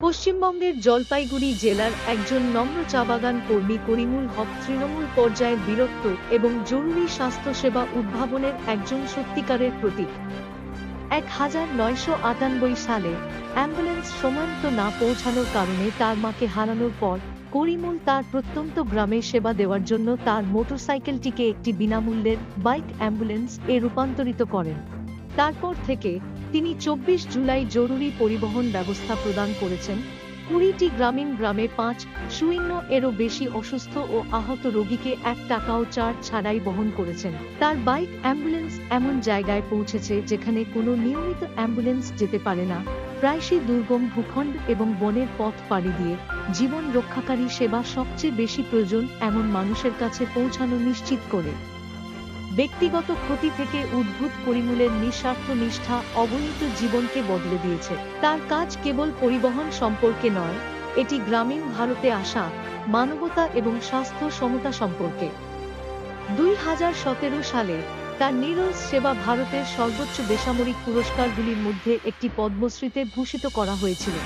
পশ্চিমবঙ্গের জলপাইগুড়ি জেলার একজন নম্র চা বাগান কর্মী করিমুল হক তৃণমূল পর্যায়ের বীরত্ব এবং জরুরি স্বাস্থ্যসেবা উদ্ভাবনের একজন সত্যিকারের প্রতীক। 1998 সালে অ্যাম্বুলেন্স সময়মতো না পৌঁছানোর কারণে তার মাকে হারানোর পর করিমুল তার প্রত্যন্ত গ্রামে সেবা দেওয়ার জন্য তার মোটরসাইকেলটিকে একটি বিনামূল্যের বাইক অ্যাম্বুলেন্স এ রূপান্তরিত করেন। তারপর থেকে তিনি 24 জুলাই জরুরি পরিবহন ব্যবস্থা প্রদান করেছেন। 20টি গ্রামীণ গ্রামে 5শূন্য এরও বেশি অসুস্থ ও আহত রোগীকে 1 টাকাও চার্জ ছাড়াই বহন করেছেন। তার বাইক অ্যাম্বুলেন্স এমন জায়গায় পৌঁছেছে যেখানে কোনো নিয়মিত অ্যাম্বুলেন্স যেতে পারে না, প্রায়শই দুর্গম ভূখণ্ড এবং বনের পথ পাড়ি দিয়ে জীবন রক্ষাকারী সেবা সবচেয়ে বেশি প্রয়োজন এমন মানুষের কাছে পৌঁছানো নিশ্চিত করে। ব্যক্তিগত ক্ষতি থেকে উদ্ভূত করিমুলের নিঃস্বার্থ নিষ্ঠা অগণিত জীবনকে বদলে দিয়েছে। তার কাজ কেবল পরিবহন সম্পর্কে নয়, এটি গ্রামীণ ভারতে আসা মানবতা এবং স্বাস্থ্য সমতা সম্পর্কে। 2017 সালে তার নিরলস সেবা ভারতের সর্বোচ্চ বেসামরিক পুরস্কারগুলির মধ্যে একটি পদ্মশ্রীতে ভূষিত করা হয়েছিল।